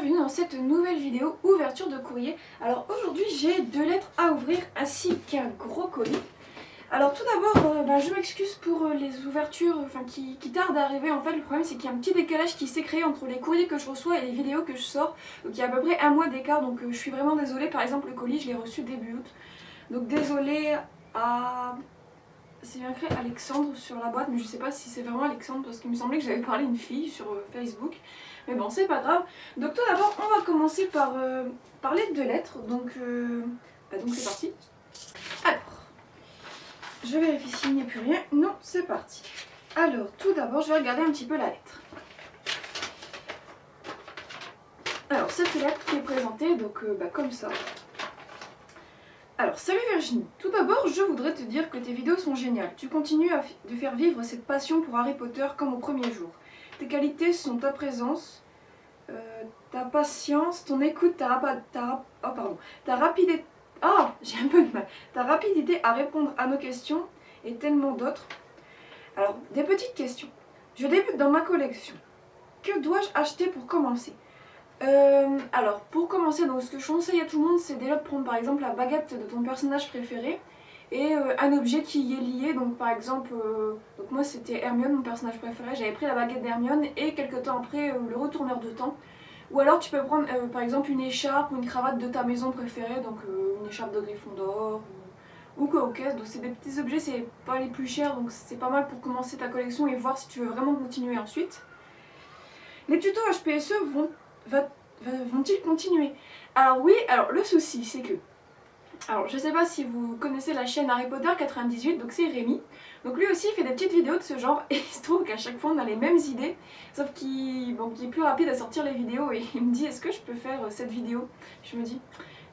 bienvenue dans cette nouvelle vidéo ouverture de courrier. Alors aujourd'hui j'ai 2 lettres à ouvrir ainsi qu'un gros colis. Alors tout d'abord je m'excuse pour les ouvertures qui tardent à arriver. En fait le problème c'est qu'il y a un petit décalage qui s'est créé entre les courriers que je reçois et les vidéos que je sors. Donc il y a à peu près un mois d'écart, donc je suis vraiment désolée. Par exemple le colis je l'ai reçu début août. Donc désolée à... C'est bien écrit Alexandre sur la boîte, mais je sais pas si c'est vraiment Alexandre parce qu'il me semblait que j'avais parlé à une fille sur Facebook. Mais bon, c'est pas grave. Donc tout d'abord, on va commencer par parler de 2 lettres. Donc c'est parti. Alors, je vérifie s'il n'y a plus rien. Non, c'est parti. Alors, tout d'abord, je vais regarder un petit peu la lettre. Alors, cette lettre qui est présentée, donc comme ça. Alors, salut Virginie. Tout d'abord, je voudrais te dire que tes vidéos sont géniales. Tu continues de faire vivre cette passion pour Harry Potter comme au premier jour. Tes qualités sont ta présence, ta patience, ton écoute, ta rapidité... Ah, j'ai un peu de mal. Ta rapidité à répondre à nos questions et tellement d'autres. Alors, des petites questions. Je débute dans ma collection. Que dois-je acheter pour commencer ? Alors, pour commencer, donc, ce que je conseille à tout le monde, c'est déjà de prendre par exemple la baguette de ton personnage préféré et un objet qui y est lié. Donc par exemple, donc moi c'était Hermione, mon personnage préféré, j'avais pris la baguette d'Hermione et quelques temps après le retourneur de temps. Ou alors tu peux prendre par exemple une écharpe ou une cravate de ta maison préférée, donc une écharpe de Gryffondor ou quoi au caisse. Donc c'est des petits objets, c'est pas les plus chers, donc c'est pas mal pour commencer ta collection et voir si tu veux vraiment continuer ensuite. Les tutos HPSE vont-ils continuer? Alors oui, alors le souci c'est que... Alors je sais pas si vous connaissez la chaîne Harry Potter 98, donc c'est Rémi. Donc lui aussi il fait des petites vidéos de ce genre et il se trouve qu'à chaque fois on a les mêmes idées. Sauf qu'il est plus rapide à sortir les vidéos et il me dit est-ce que je peux faire cette vidéo? Je me dis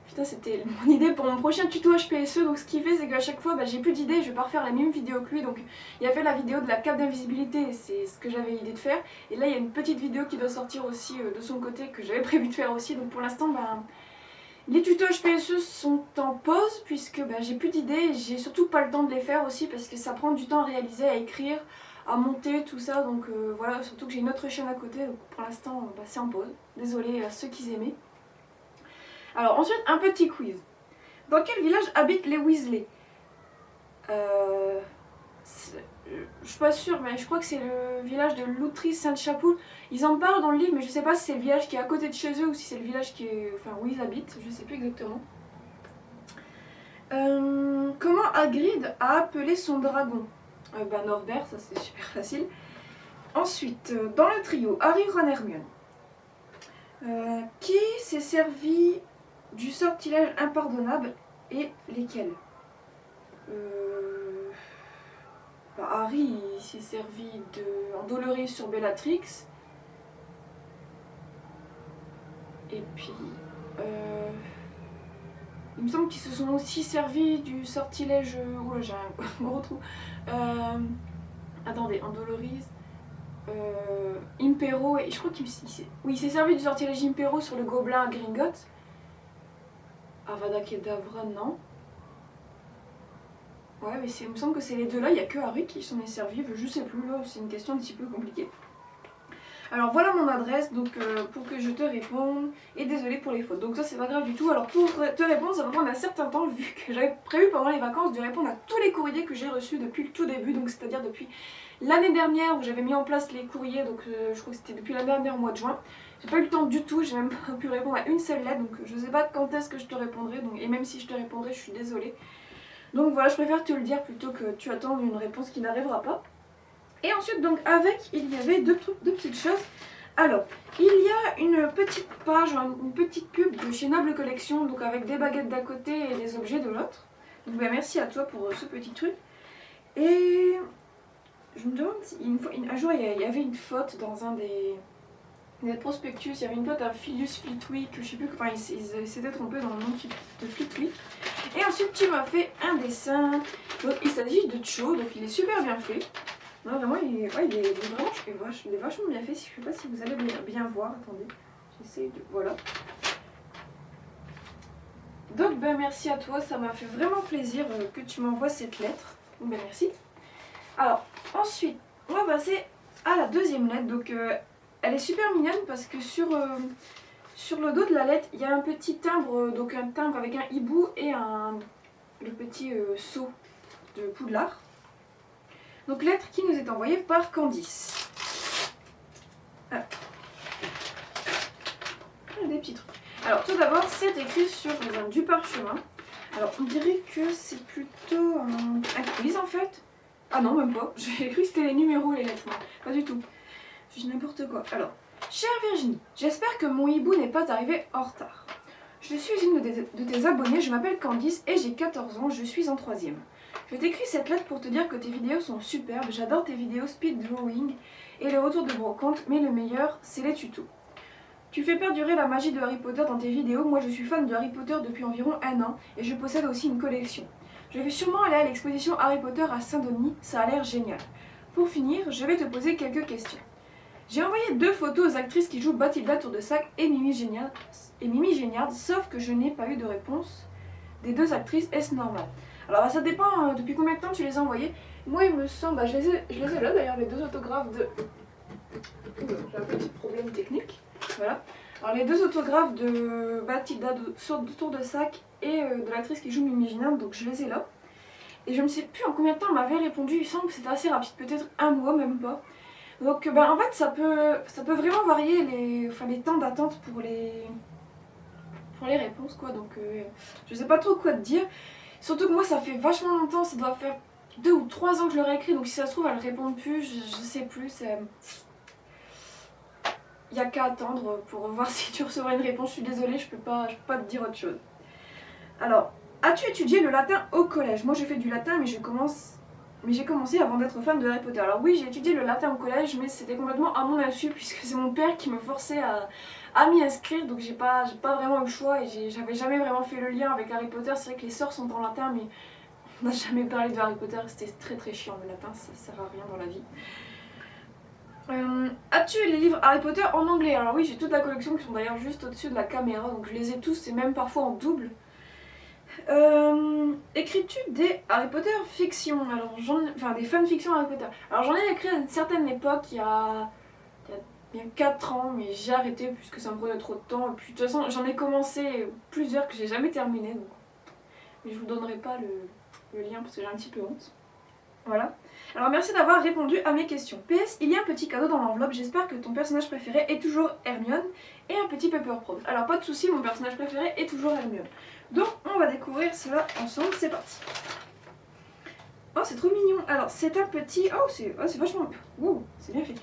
putain c'était mon idée pour mon prochain tuto HPSE. Donc ce qu'il fait c'est qu'à chaque fois j'ai plus d'idées, je vais pas refaire la même vidéo que lui. Donc il a fait la vidéo de la cape d'invisibilité et c'est ce que j'avais idée de faire. Et là il y a une petite vidéo qui doit sortir aussi de son côté que j'avais prévu de faire aussi. Donc pour l'instant les tutos HPSE sont en pause puisque j'ai plus d'idées, j'ai surtout pas le temps de les faire aussi parce que ça prend du temps à réaliser, à écrire, à monter, tout ça. Donc voilà, surtout que j'ai une autre chaîne à côté, donc pour l'instant c'est en pause. Désolée à ceux qui aimaient. Alors ensuite, un petit quiz. Dans quel village habitent les Weasley? Je suis pas sûre, mais je crois que c'est le village de Loutry-Sainte-Chapelle. Ils en parlent dans le livre, mais je sais pas si c'est le village qui est à côté de chez eux ou si c'est le village où ils habitent, je sais plus exactement. Comment Hagrid a appelé son dragon? Norbert, ça c'est super facile. Ensuite, dans le trio, Harry, Ron, Hermione. Qui s'est servi du sortilège impardonnable et lesquels? Harry s'est servi d'Endoloris sur Bellatrix. Et puis... il me semble qu'ils se sont aussi servis du sortilège... Oh là j'ai un gros trou. Attendez, Endoloris... Impero... Et je crois qu'il s'est servi du sortilège Impero sur le gobelin à Gringotts. Avada Kedavra, non. Ouais, mais il me semble que c'est les deux là, il n'y a que Harry qui s'en est servi, je sais plus, là, c'est une question un petit peu compliquée. Alors voilà mon adresse, donc pour que je te réponde, et désolée pour les fautes, donc ça c'est pas grave du tout. Alors pour te répondre, ça va prendre un certain temps, vu que j'avais prévu pendant les vacances de répondre à tous les courriers que j'ai reçus depuis le tout début, donc c'est-à-dire depuis l'année dernière où j'avais mis en place les courriers, donc je crois que c'était depuis l'année dernière au mois de juin. J'ai pas eu le temps du tout, j'ai même pas pu répondre à une seule lettre, donc je sais pas quand est-ce que je te répondrai, donc, et même si je te répondrai, je suis désolée. Donc voilà, je préfère te le dire plutôt que tu attends une réponse qui n'arrivera pas. Et ensuite, donc avec, il y avait deux petites choses. Alors, il y a une petite page, une petite pub de chez Noble Collection, donc avec des baguettes d'un côté et des objets de l'autre. Donc merci à toi pour ce petit truc. Et je me demande si un jour il y avait une faute dans un des prospectus, il y avait une faute à Philus Flitwick, je sais plus, enfin ils s'étaient trompés dans le nom de Flitwick. Et ensuite tu m'as fait un dessin, donc il s'agit de Cho, donc il est super bien fait. Non vraiment il est vachement bien fait, je sais pas si vous allez bien voir, attendez, j'essaye de... voilà. Donc merci à toi, ça m'a fait vraiment plaisir que tu m'envoies cette lettre, donc merci. Alors ensuite, on va passer à la deuxième lettre, donc... elle est super mignonne parce que sur Sur le dos de la lettre, il y a un petit timbre, donc un timbre avec un hibou et le petit sceau de Poudlard. Donc lettre qui nous est envoyée par Candice. Ah. Des petits trucs. Alors tout d'abord, c'est écrit sur du parchemin. Alors on dirait que c'est plutôt un quiz en fait. Ah non, même pas. J'ai cru que c'était les numéros, les lettres. Non, pas du tout. Je dis n'importe quoi. Alors, chère Virginie, j'espère que mon hibou n'est pas arrivé en retard. Je suis une de tes abonnés, je m'appelle Candice et j'ai 14 ans, je suis en 3e. Je t'écris cette lettre pour te dire que tes vidéos sont superbes, j'adore tes vidéos speed drawing et les retours de brocante, mais le meilleur, c'est les tutos. Tu fais perdurer la magie de Harry Potter dans tes vidéos, moi je suis fan de Harry Potter depuis environ 1 an et je possède aussi une collection. Je vais sûrement aller à l'exposition Harry Potter à Saint-Denis, ça a l'air génial. Pour finir, je vais te poser quelques questions. J'ai envoyé 2 photos aux actrices qui jouent Bathilda Tourdesac et Mimi Géniard, sauf que je n'ai pas eu de réponse des 2 actrices, est-ce normal? Alors ça dépend depuis combien de temps tu les as envoyées. Moi il me semble, je les ai là d'ailleurs, les 2 autographes de... J'ai un petit problème technique. Voilà. Alors les 2 autographes de Bathilda Tourdesac et de l'actrice qui joue Mimi Géniard, donc je les ai là. Et je ne sais plus en combien de temps on m'avait répondu, il semble que c'était assez rapide, peut-être 1 mois, même pas. Donc en fait ça peut vraiment varier les temps d'attente pour les réponses quoi, donc je sais pas trop quoi te dire. Surtout que moi ça fait vachement longtemps, ça doit faire 2 ou 3 ans que je leur ai écrit, donc si ça se trouve elle répond plus, je sais plus. Il n'y a qu'à attendre pour voir si tu recevras une réponse, je suis désolée, je peux pas te dire autre chose. Alors, as-tu étudié le latin au collège? Moi j'ai fait du latin mais j'ai commencé avant d'être fan de Harry Potter. Alors oui, j'ai étudié le latin au collège, mais c'était complètement à mon insu puisque c'est mon père qui me forçait à m'y inscrire, donc j'ai pas vraiment eu le choix et j'avais jamais vraiment fait le lien avec Harry Potter. C'est vrai que les sorts sont en latin, mais on n'a jamais parlé de Harry Potter, c'était très très chiant le latin, ça sert à rien dans la vie. As-tu les livres Harry Potter en anglais? Alors oui, j'ai toute la collection qui sont d'ailleurs juste au-dessus de la caméra, donc je les ai tous et même parfois en double. Écris-tu des Harry Potter fiction? Alors enfin des fanfictions Harry Potter. Alors j'en ai écrit à une certaine époque, il y a bien 4 ans, mais j'ai arrêté puisque ça me prenait trop de temps. Et puis de toute façon j'en ai commencé plusieurs que j'ai jamais terminé, donc... mais je vous donnerai pas le lien parce que j'ai un petit peu honte. Voilà. Alors merci d'avoir répondu à mes questions. PS, il y a un petit cadeau dans l'enveloppe, j'espère que ton personnage préféré est toujours Hermione et un petit Pepper Potts. Alors pas de soucis, mon personnage préféré est toujours Hermione. Donc on va découvrir cela ensemble, c'est parti. Oh c'est trop mignon. Alors c'est un petit... Oh c'est vachement... Wow, c'est bien fait.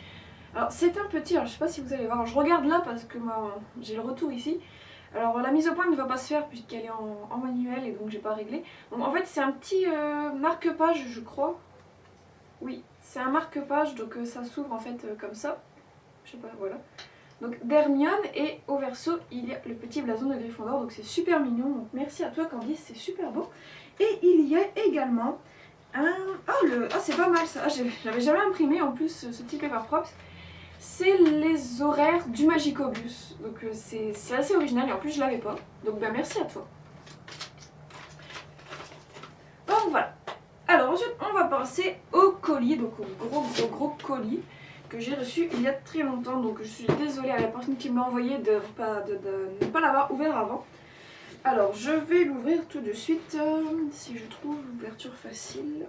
Alors c'est un petit... Alors je sais pas si vous allez voir, je regarde là parce que j'ai le retour ici. Alors la mise au point ne va pas se faire puisqu'elle est en manuel et donc j'ai pas réglé. Donc en fait c'est un petit marque-page je crois. Oui, c'est un marque-page, donc ça s'ouvre en fait comme ça. Je sais pas, voilà. Donc d'Hermione et au verso il y a le petit blason de Gryffondor, donc c'est super mignon. Donc merci à toi Candice, c'est super beau. Et il y a également un... Oh c'est pas mal ça, j'avais jamais imprimé en plus ce petit Pepper Potts. C'est les horaires du Magicobus, donc c'est assez original et en plus je l'avais pas. Donc ben merci à toi. Donc voilà. Alors ensuite on va passer au colis, donc au gros colis que j'ai reçu il y a très longtemps, donc je suis désolée à la personne qui m'a envoyé de ne pas l'avoir ouvert avant. Alors je vais l'ouvrir tout de suite, si je trouve l'ouverture facile.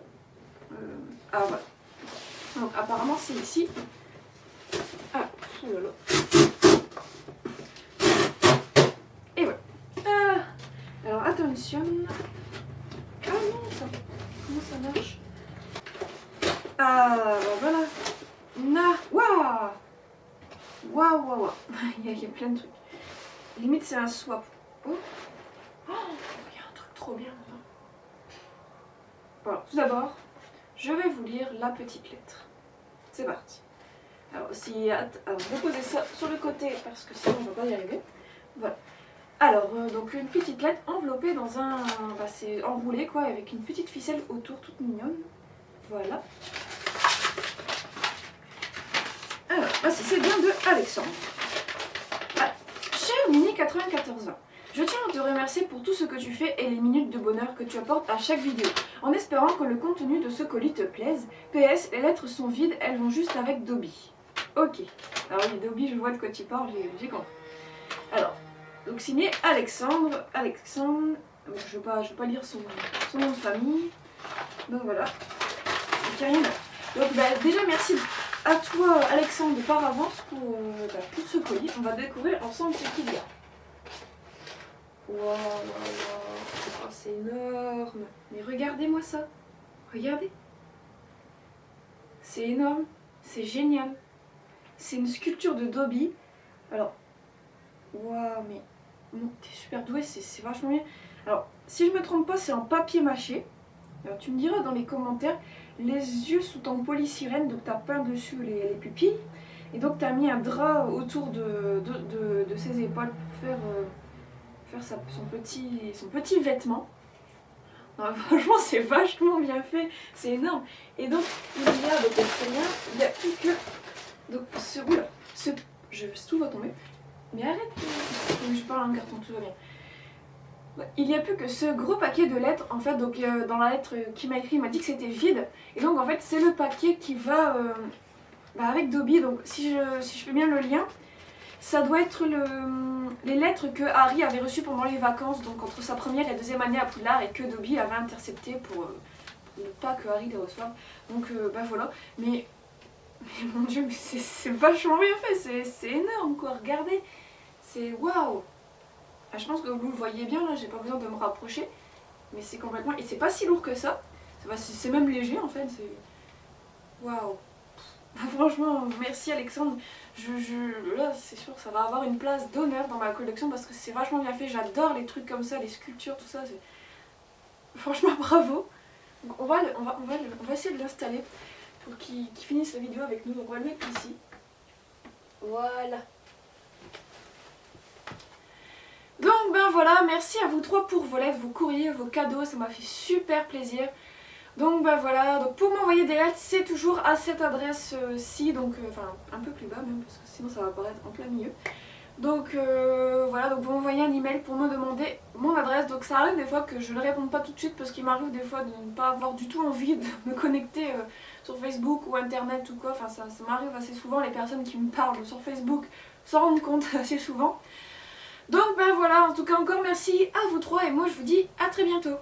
Ah voilà. Donc apparemment c'est ici. Ah, oh là là. Et voilà. Alors attention. Ah non, ça... Comment ça marche? Ah, voilà. Waouh. Waouh. Il y a plein de trucs. Limite, c'est un swap. Oh. Il y a un truc trop bien. Voilà, tout d'abord, je vais vous lire la petite lettre. C'est parti. Alors, je vais poser ça sur le côté parce que sinon on ne va pas y arriver. Voilà. Alors, donc une petite lettre enveloppée dans un... c'est enroulé quoi, avec une petite ficelle autour, toute mignonne. Voilà. Alors, c'est bien de Alexandre. Ah, cher Mini 94 ans, je tiens à te remercier pour tout ce que tu fais et les minutes de bonheur que tu apportes à chaque vidéo, en espérant que le contenu de ce colis te plaise. PS, les lettres sont vides, elles vont juste avec Dobby. Ok. Alors oui, Dobby, je vois de quoi tu parles, j'ai compris. Alors, donc signé Alexandre. Alexandre, je vais pas lire son nom de famille. Donc voilà. Donc, rien à... Donc bah, déjà merci à toi Alexandre par avance pour ce colis. On va découvrir ensemble ce qu'il y a. Waouh, waouh, waouh. Oh, c'est énorme. Mais regardez-moi ça. Regardez. C'est énorme. C'est génial. C'est une sculpture de Dobby. Alors, waouh, mais bon, t'es super doué, c'est vachement bien. Alors, si je me trompe pas, c'est en papier mâché. Alors, tu me diras dans les commentaires. Les yeux sont en polysirène, donc t'as peint dessus les pupilles. Et donc t'as mis un drap autour de ses épaules pour faire son petit vêtement. Non, franchement, c'est vachement bien fait, c'est énorme. Et donc, il y a, donc, il y a plus que. Donc, tout va tomber. Mais arrête, je parle en carton, tout va bien. Il n'y a plus que ce gros paquet de lettres. En fait, donc dans la lettre qu'il m'a écrit, il m'a dit que c'était vide. Et donc, en fait, c'est le paquet qui va avec Dobby. Donc, si je fais bien le lien, ça doit être les lettres que Harry avait reçues pendant les vacances, donc entre sa première et deuxième année à Poudlard, et que Dobby avait intercepté pour ne pas que Harry les reçoive. Donc, voilà. Mais mon dieu, mais c'est vachement bien fait, c'est énorme quoi, regardez. C'est waouh. Je pense que vous le voyez bien là, j'ai pas besoin de me rapprocher. Mais c'est complètement... Et c'est pas si lourd que ça. C'est même léger en fait. Waouh. Franchement, merci Alexandre. Là, c'est sûr, ça va avoir une place d'honneur dans ma collection parce que c'est vachement bien fait. J'adore les trucs comme ça, les sculptures, tout ça. Franchement, bravo. Donc, on va essayer de l'installer pour qu'il finisse la vidéo avec nous. Donc, on va le mettre ici. Voilà. Donc, ben voilà, merci à vous trois pour vos lettres, vos courriers, vos cadeaux. Ça m'a fait super plaisir. Donc bah voilà, donc pour m'envoyer des lettres, c'est toujours à cette adresse-ci, donc enfin un peu plus bas même, parce que sinon ça va apparaître en plein milieu. Donc voilà, donc vous m'envoyez un email pour me demander mon adresse. Donc ça arrive des fois que je ne réponds pas tout de suite parce qu'il m'arrive des fois de ne pas avoir du tout envie de me connecter sur Facebook ou internet ou quoi. Enfin ça m'arrive assez souvent, les personnes qui me parlent sur Facebook s'en rendent compte assez souvent. Donc ben voilà, en tout cas encore merci à vous trois et moi je vous dis à très bientôt.